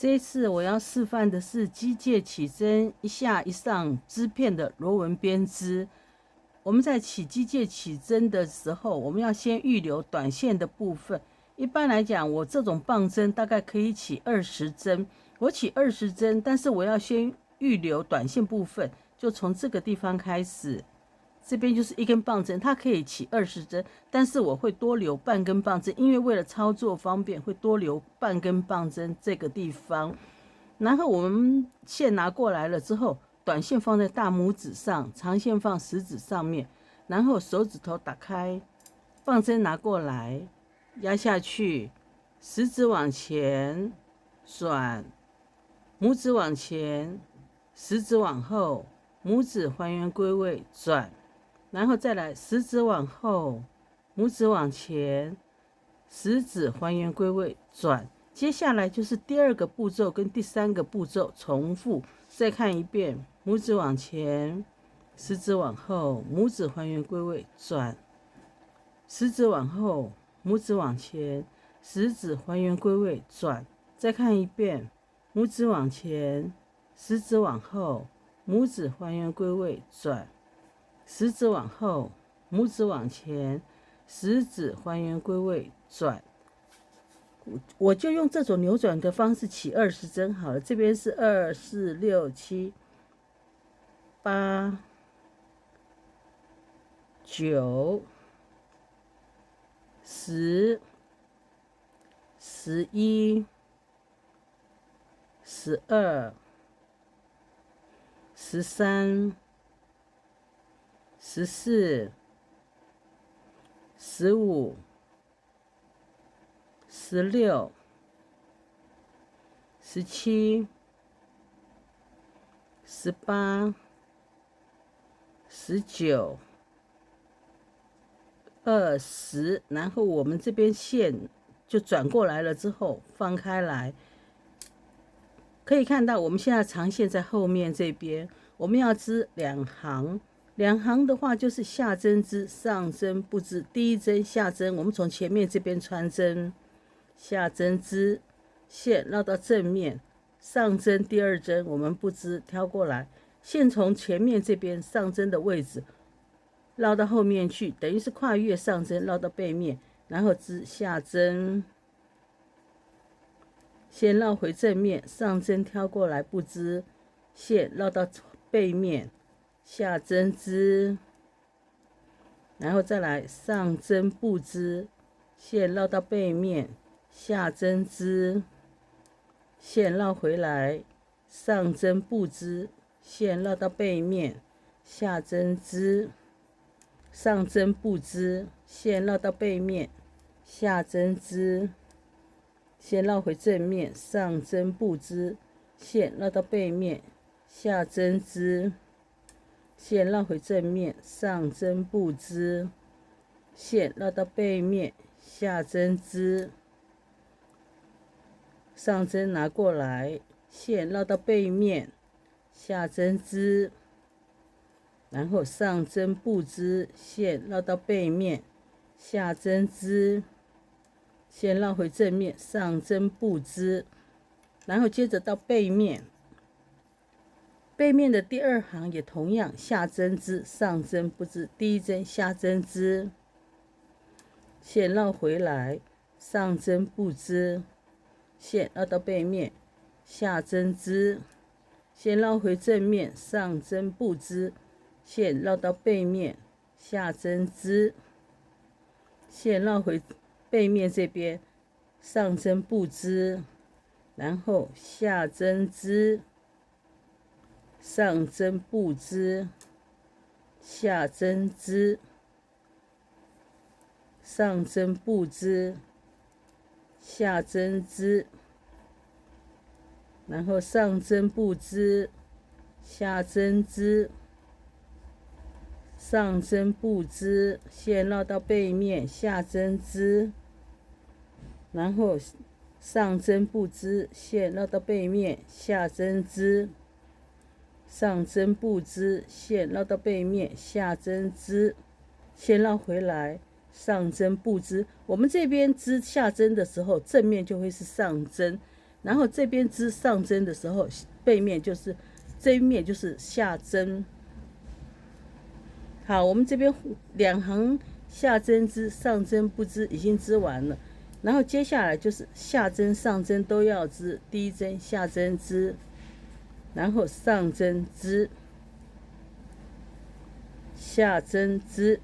这一次我要示范的是机械起针一下一上织片的螺纹编织。我们在起机械起针的时候，我们要先预留短线的部分。一般来讲，我这种棒针大概可以起20针，我起20针，但是我要先预留短线部分，就从这个地方开始。这边就是一根棒针，它可以起20针，但是我会多留半根棒针，因为为了操作方便，会多留半根棒针这个地方。然后我们线拿过来了之后，短线放在大拇指上，长线放食指上面，然后手指头打开，棒针拿过来，压下去，食指往前转，拇指往前，食指往后，拇指还原归位转。然后再来，食指往后，拇指往前，食指还原归位转。接下来就是第二个步骤跟第三个步骤重复，再看一遍，拇指往前，食指往后，拇指还原归位转，食指往后，拇指往前，食指还原归位转。再看一遍，拇指往前，食指往后，拇指还原归位转。食指往后，拇指往前，食指还原归位转。我就用这种扭转的方式起20针好了。这边是2、4、6、7、8、9、10、11、12、13、14、15、16、17、18、19、20，然后我们这边线就转过来了之后放开来，可以看到我们现在长线在后面这边，我们要织2行。2行的话就是下针织，上针不织。第一针下针，我们从前面这边穿针，下针织，线绕到正面，上针第二针我们不织，挑过来，线从前面这边上针的位置绕到后面去，等于是跨越上针绕到背面，然后织下针，线绕回正面，上针挑过来不织，线绕到背面，下针织，然后再来上针不织，线绕到背面，下针织，线绕回来，上针不织，线绕到背面，下针织，上针不织，线绕到背面，下针织，线绕回正面，上针不织，线绕到背面，下针织，线绕回正面，上针不织，线绕到背面，下针织，上针拿过来，线绕到背面，下针织，然后上针不织，线绕到背面，下针织，线绕回正面，上针不织，然后接着到背面。背面的第2行也同样下针织，上针不织。第一针下针织，线绕回来，上针不织，线绕到背面，下针织，线绕回正面，上针不织，线绕到背面，下针织，线绕回背面这边，上针不织，然后下针织，上针不织，下针织，上针不织，下针织，然后上针不织，下针织，上针不织，线绕到背面，下针织，然后上针不织，线绕到背面，下针织，上针不织，线绕到背面，下针织，线绕回来，上针不织。我们这边织下针的时候，正面就会是上针，然后这边织上针的时候，背面就是这一面就是下针。好，我们这边2行下针织，上针不织，已经织完了。然后接下来就是下针、上针都要织。第一针下针织，然后上针织，下针织，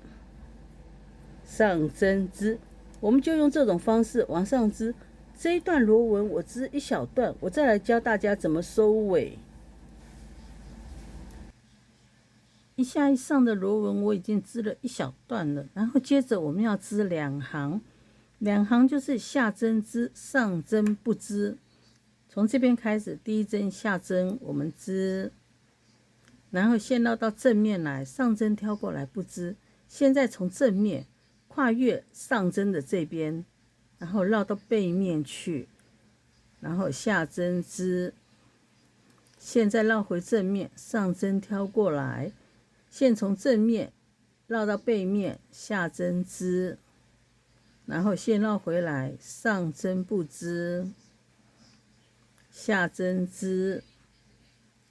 上针织。我们就用这种方式往上织。这一段螺纹我织一小段，我再来教大家怎么收尾。一下一上的螺纹我已经织了一小段了，然后接着我们要织2行，2行就是下针织，上针不织。从这边开始，第一针下针我们织，然后线绕到正面来，上针挑过来不织。现在从正面跨越上针的这边，然后绕到背面去，然后下针织。现在绕回正面，上针挑过来。线从正面绕到背面，下针织，然后线绕回来，上针不织，下针织，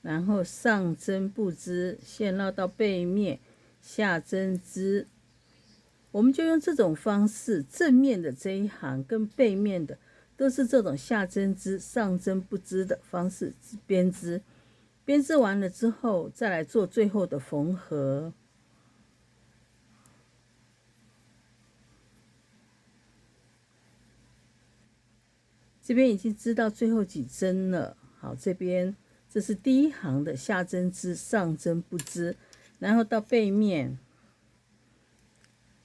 然后上针不织，线绕到背面，下针织。我们就用这种方式，正面的这一行跟背面的都是这种下针织，上针不织的方式编织。编织完了之后，再来做最后的缝合。这边已经织到最后几针了。好，这边这是第一行的下针织，上针不织。然后到背面，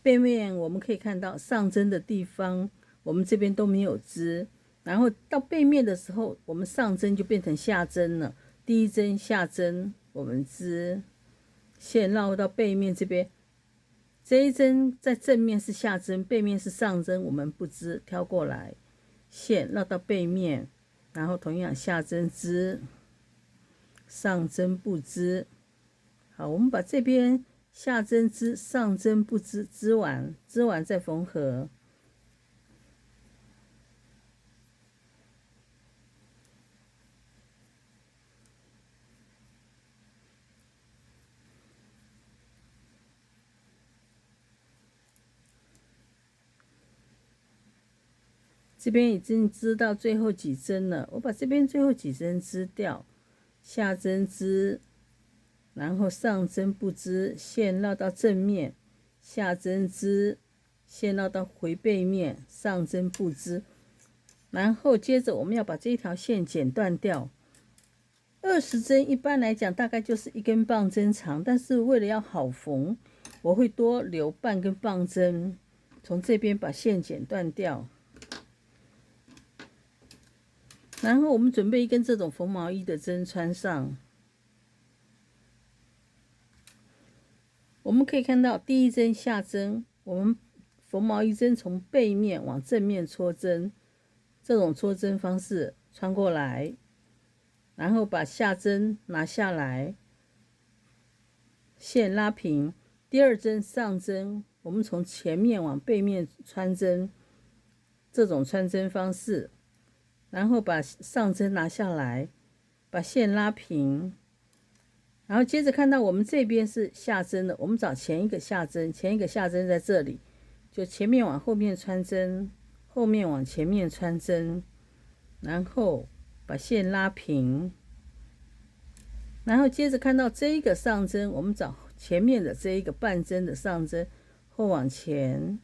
背面我们可以看到上针的地方，我们这边都没有织。然后到背面的时候，我们上针就变成下针了。第一针下针，我们织，线绕到背面这边。这一针在正面是下针，背面是上针，我们不织，挑过来，线绕到背面，然后同样下针织，上针不织。好，我们把这边下针织，上针不织，织完再缝合。这边已经织到最后几针了，我把这边最后几针织掉，下针织，然后上针不织，线绕到正面，下针织，线绕到回背面，上针不织。然后接着我们要把这一条线剪断掉。20针一般来讲大概就是1根棒针长，但是为了要好缝，我会多留半根棒针，从这边把线剪断掉。然后我们准备一根这种缝毛衣的针穿上。我们可以看到第一针下针，我们缝毛衣针从背面往正面戳针，这种戳针方式穿过来，然后把下针拿下来，线拉平。第二针上针，我们从前面往背面穿针，这种穿针方式，然后把上针拿下来，把线拉平。然后接着看到我们这边是下针的，我们找前一个下针，前一个下针在这里，就前面往后面穿针，后面往前面穿针，然后把线拉平。然后接着看到这一个上针，我们找前面的这一个半针的上针，后往前，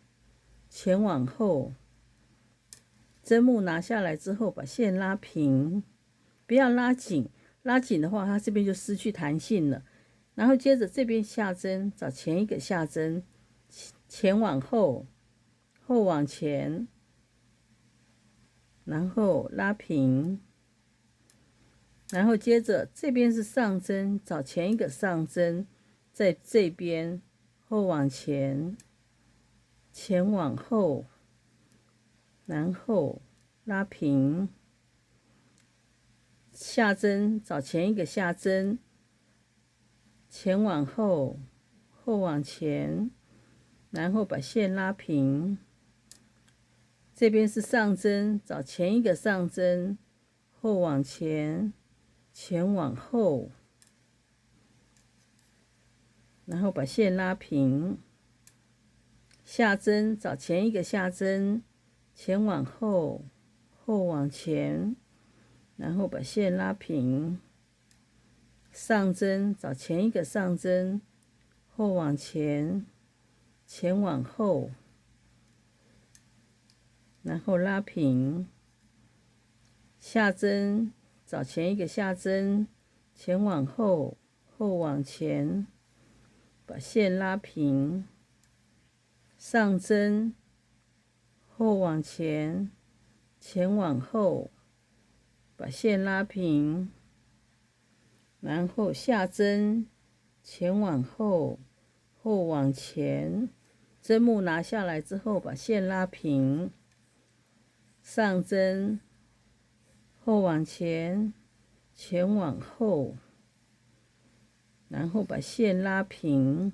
前往后，针目拿下来之后，把线拉平，不要拉紧。拉紧的话，它这边就失去弹性了。然后接着这边下针，找前一个下针，前往后，后往前，然后拉平。然后接着这边是上针，找前一个上针，在这边后往前，前往后，然后拉平。下针找前一个下针，前往后，后往前，然后把线拉平。这边是上针，找前一个上针，后往前，前往后，然后把线拉平，下针找前一个下针，前往后，后往前，然后把线拉平，上针找前一个上针，后往前，前往后，然后拉平，下针找前一个下针，前往后，后往前，把线拉平，上针，后往前，前往后，把线拉平，然后下针，前往后，后往前，针目拿下来之后，把线拉平，上针，后往前，前往后，然后把线拉平，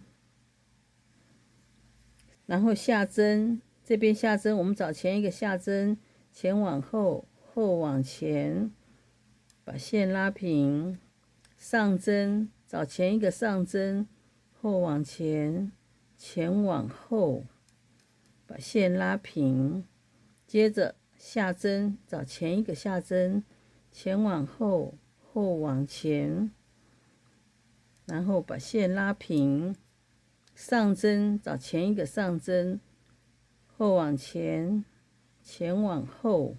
然后下针，这边下针，我们找前一个下针，前往后，后往前，把线拉平，上针，找前一个上针，后往前，前往后，把线拉平，接着下针，找前一个下针，前往后，后往前，然后把线拉平，上针找前一个上针，后往前，前往后，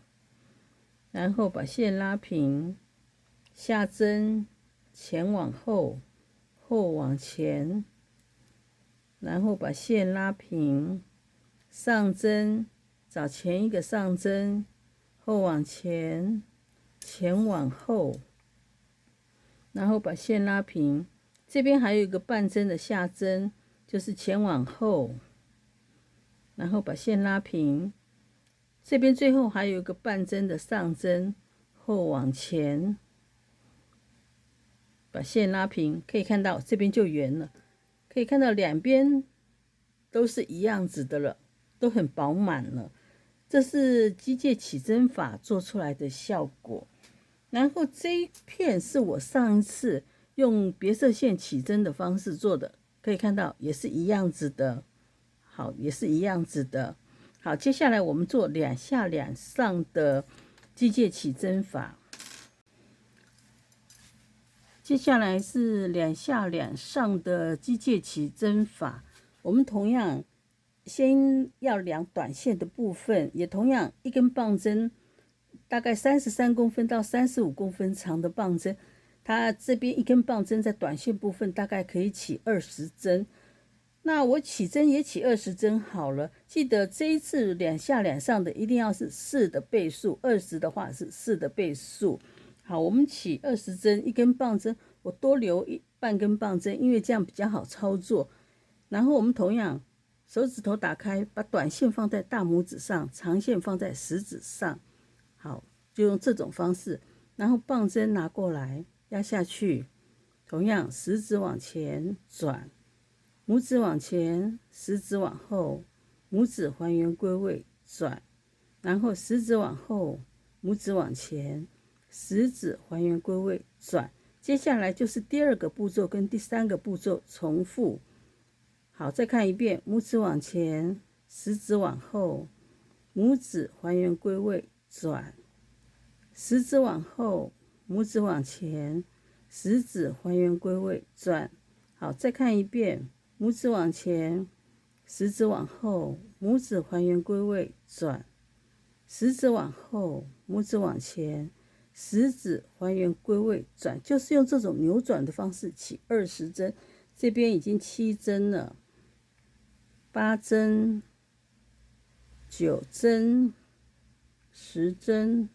然后把线拉平，下针前往后，后往前，然后把线拉平，上针找前一个上针，后往前，前往后，然后把线拉平。这边还有一个半针的下针，就是前往后，然后把线拉平。这边最后还有一个半针的上针，后往前，把线拉平。可以看到这边就圆了，可以看到两边都是一样子的了，都很饱满了。这是机械起针法做出来的效果。然后这一片是我上一次用别色线起针的方式做的，可以看到也是一样子的。好，也是一样子的。好，接下来我们做两下两上的机械起针法。接下来是两下两上的机械起针法。我们同样先要量短线的部分，也同样一根棒针，大概33公分到35公分长的棒针，它这边一根棒针在短线部分大概可以起20针。那我起针也起20针好了，记得这一次两下两上的一定要是4的倍数，20的话是4的倍数。好，我们起20针，一根棒针，我多留半根棒针，因为这样比较好操作。然后我们同样手指头打开，把短线放在大拇指上，长线放在食指上。好，就用这种方式，然后棒针拿过来压下去，同样食指往前转，拇指往前，食指往后，拇指还原归位转，然后食指往后，拇指往前，食指还原归位转。接下来就是第二个步骤跟第三个步骤重复。好，再看一遍，拇指往前，食指往后，拇指还原归位转，食指往后，拇指往前，食指还原归位转。好，再看一遍，拇指往前，食指往后，拇指还原归位转，食指往后，拇指往前，食指还原归位转，就是用这种扭转的方式起20针。这边已经7针了，8针、9针、10针、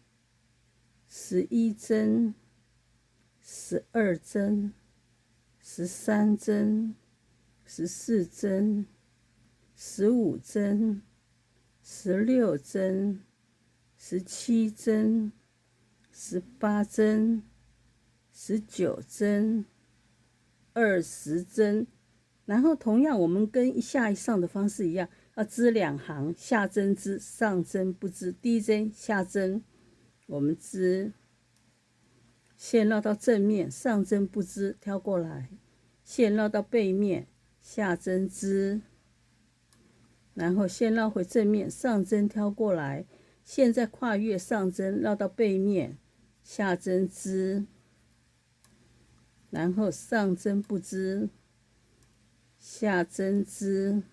11针、12针、13针、14针、15针、16针、17针、18针、19针、20针。然后同样我们跟一下一上的方式一样，要织2行，下针织，上针不织。第一针下针我们织线绕到正面，上针不织，挑过来，线绕到背面，下针织，然后线绕回正面，上针挑过来，线再跨越上针，绕到背面，下针织，然后上针不织，下针织，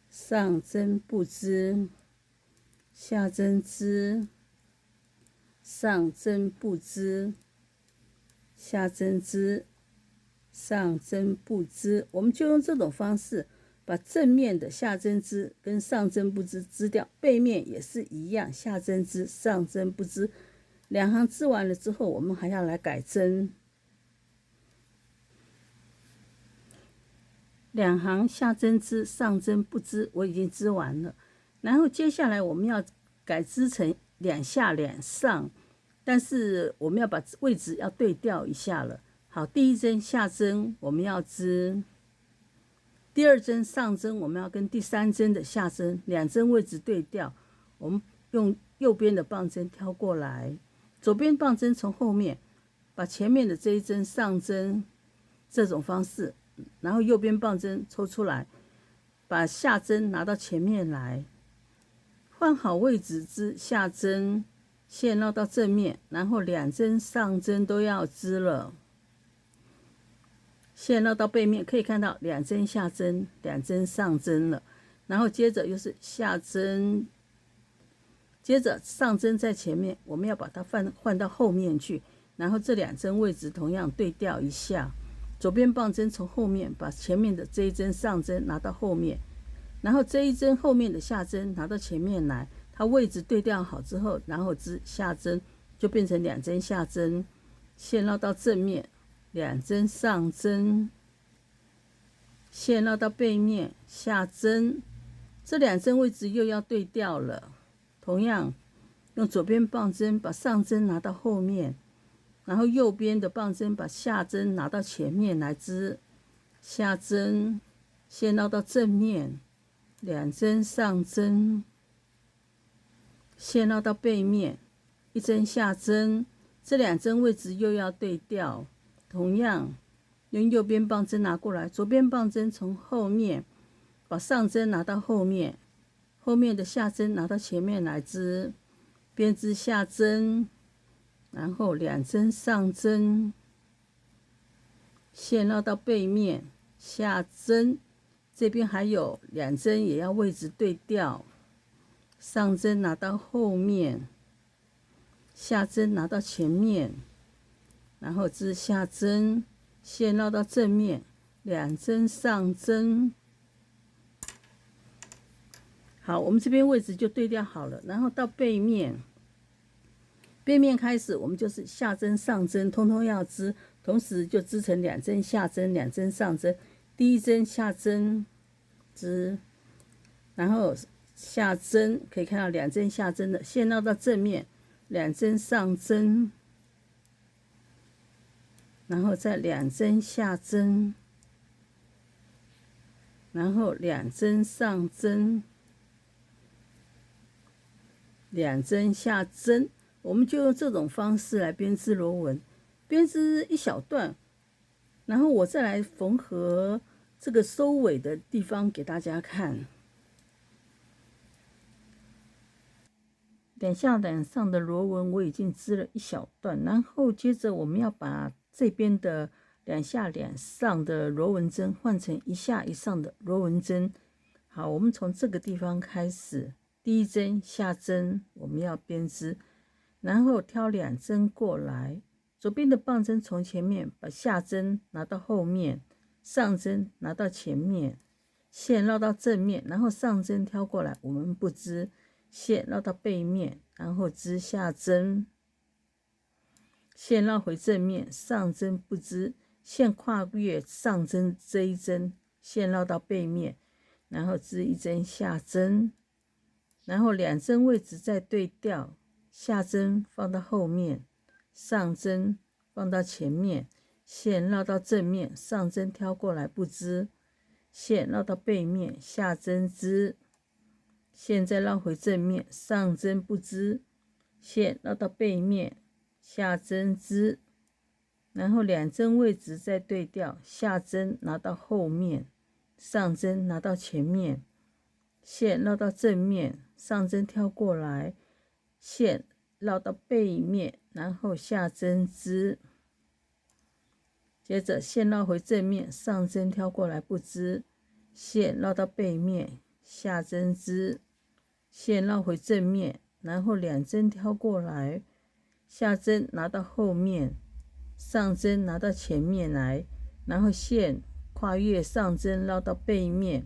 上针不织，下针织，上针不织，下针织，上针不织。我们就用这种方式把正面的下针织跟上针不织织掉，背面也是一样，下针织，上针不织。两行织完了之后，我们还要来改针。两行下针织，上针不织，我已经织完了。然后接下来我们要改织成两下两上，但是我们要把位置要对调一下了。好，第一针下针我们要织，第二针上针我们要跟第三针的下针两针位置对调。我们用右边的棒针挑过来，左边棒针从后面把前面的这一针上针，这种方式，然后右边棒针抽出来，把下针拿到前面来，换好位置织下针，线绕到正面，然后两针上针都要织了。线绕到背面，可以看到两针下针，两针上针了。然后接着又是下针，接着上针在前面，我们要把它换到后面去。然后这两针位置同样对调一下，左边棒针从后面把前面的这一针上针拿到后面，然后这一针后面的下针拿到前面来，它位置对调好之后，然后织下针，就变成两针下针，线绕到正面，两针上针，线绕到背面，下针，这两针位置又要对调了。同样用左边棒针把上针拿到后面，然后右边的棒针把下针拿到前面来织下针，线绕到正面，两针上针，线绕到背面，一针下针，这两针位置又要对调。同样用右边棒针拿过来，左边棒针从后面把上针拿到后面，后面的下针拿到前面来织，边织下针，然后两针上针，线绕到背面，下针，这边还有两针也要位置对调，上针拿到后面，下针拿到前面，然后织下针，线绕到正面，两针上针。好，我们这边位置就对调好了，然后到背面，背面开始我们就是下针上针通通要织，同时就织成两针下针，两针上针。第一针下针织，然后下针，可以看到两针下针的，线绕到正面，两针上针，然后再两针下针，然后两针上针，两针下针。我们就用这种方式来编织螺纹，编织一小段，然后我再来缝合这个收尾的地方给大家看。两下两上的螺纹我已经织了一小段，然后接着我们要把这边的两下两上的螺纹针换成一下一上的螺纹针。好，我们从这个地方开始，第一针下针我们要编织，然后挑两针过来，左边的棒针从前面把下针拿到后面，上针拿到前面，线绕到正面，然后上针挑过来，我们不织，线绕到背面，然后织下针，线绕回正面，上针不织，线跨越上针这一针，线绕到背面，然后织一针下针，然后两针位置再对调，下针放到后面，上针放到前面，线绕到正面，上针挑过来不织，线绕到背面，下针织，线再绕回正面，上针不织，线绕到背面，下针织，然后两针位置再对调，下针拿到后面，上针拿到前面，线绕到正面，上针挑过来，线绕到背面，然后下针织，接着线绕回正面，上针挑过来不织，线绕到背面，下针织，线绕回正面，然后两针挑过来，下针拿到后面，上针拿到前面来，然后线跨越上针绕到背面，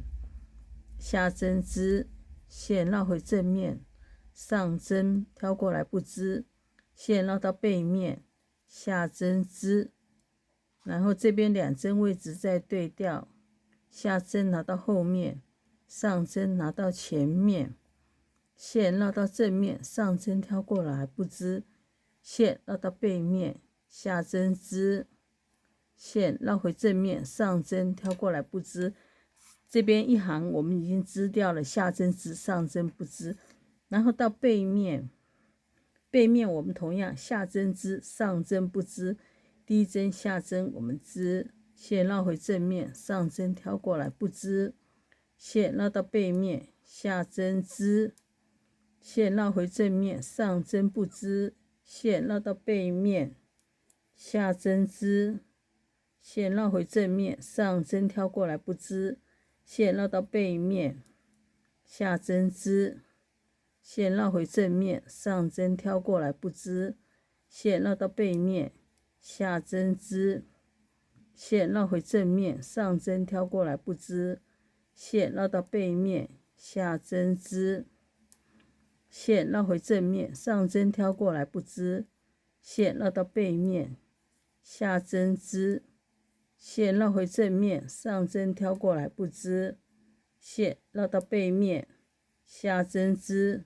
下针织，线绕回正面，上针挑过来不织，线绕到背面，下针织，然后这边两针位置再对调，下针拿到后面，上针拿到前面，线绕到正面，上针挑过来不织，线绕到背面，下针织，线绕回正面，上针挑过来不织。这边一行我们已经织掉了，下针织，上针不织。然后到背面，背面我们同样下针织，上针不织。第一针下针我们织，线绕回正面，上针挑过来不织，线绕到背面，下针织，线绕回正面，上针不织，线绕到背面，下针织，线绕回正面，上针挑过来不织，线绕到背面，下针织，线绕回正面，上针挑过来不织，线绕到背面，下针织，线绕回正面，上针挑过来不织，线绕到背面，下针织，线绕回正面，上针挑过来不织，线绕到背面，下针织，线绕回正面，上针挑过来不织，线绕到背面，下针织，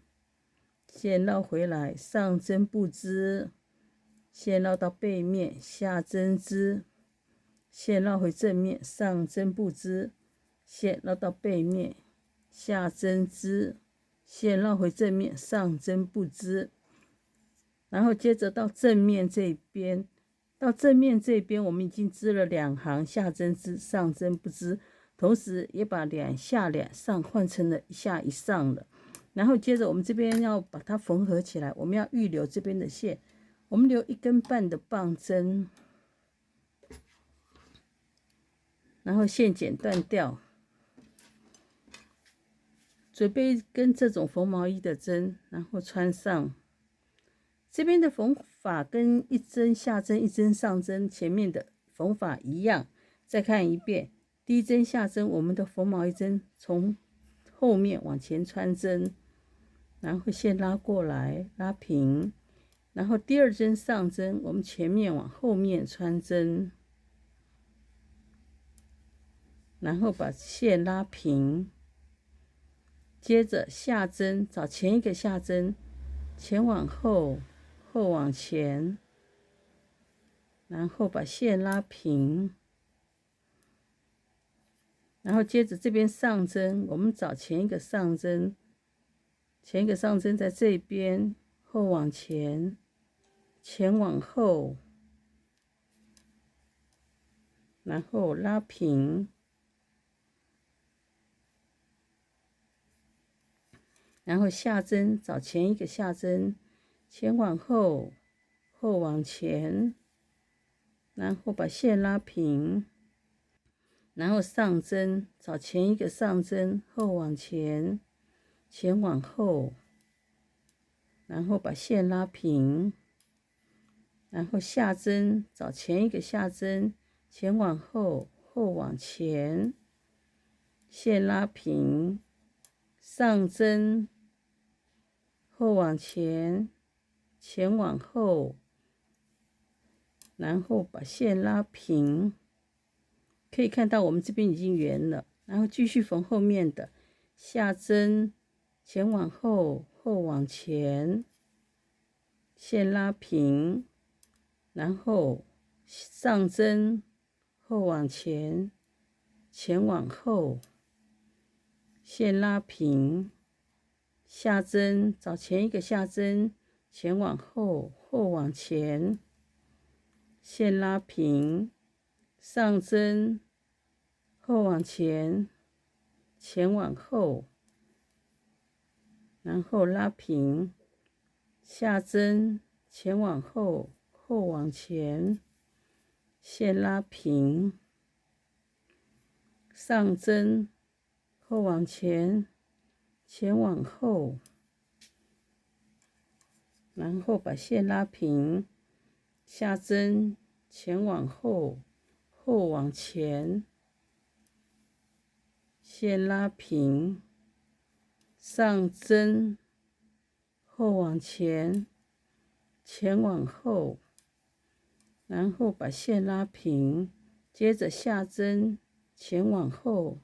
线绕回来，上针不织，线绕到背面，下针织，线绕回正面，上针不织，线绕到背面，下针织，线绕回正面，上针不织。然后接着到正面这边，我们已经织了两行，下针织，上针不织，同时也把两下两上换成了一下一上了。然后接着我们这边要把它缝合起来，我们要预留这边的线，我们留1根半的棒针，然后线剪断掉，准备一根这种缝毛衣的针，然后穿上。这边的缝法跟一针下针一针上针前面的缝法一样，再看一遍。第一针下针，我们的缝毛衣针从后面往前穿针，然后线拉过来，拉平。然后第二针上针，我们前面往后面穿针，然后把线拉平。接着下针，找前一个下针，前往后，后往前，然后把线拉平。然后接着这边上针，我们找前一个上针，前一个上针在这边，后往前，前往后，然后拉平。然后下针，找前一个下针，前往后，后往前，然后把线拉平。然后上针，找前一个上针，后往前，前往后，然后把线拉平。然后下针，找前一个下针，前往后，后往前，线拉平。上针，后往前，前往后，然后把线拉平。可以看到我们这边已经圆了，然后继续缝后面的。下针，前往后，后往前，线拉平。然后上针，后往前，前往后，线拉平。下针，找前一个下针，前往后，后往前，线拉平，上针，后往前，前往后，然后拉平，下针，前往后，后往前，线拉平，上针，后往前，前往后，然后把线拉平，下针，前往后，后往前，线拉平，上针，后往前，前往后，然后把线拉平，接着下针，前往后，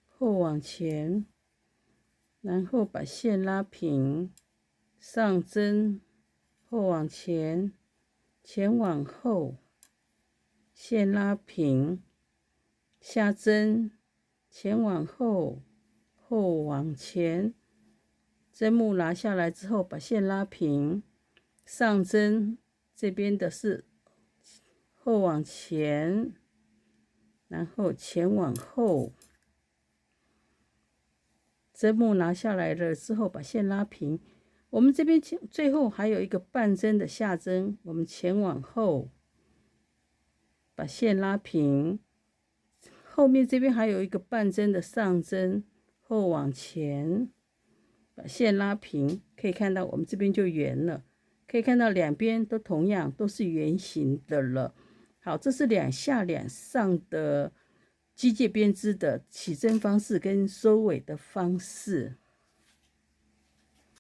后往前，然后把线拉平，上针，后往前，前往后，线拉平，下针，前往后，后往前，针目拿下来之后，把线拉平，上针，这边的是后往前，然后前往后，针目拿下来了之后，把线拉平。我们这边最后还有一个半针的下针，我们前往后，把线拉平。后面这边还有一个半针的上针，后往前，把线拉平。可以看到我们这边就圆了，可以看到两边都同样都是圆形的了。好，这是两下两上的机械编织的起针方式跟收尾的方式。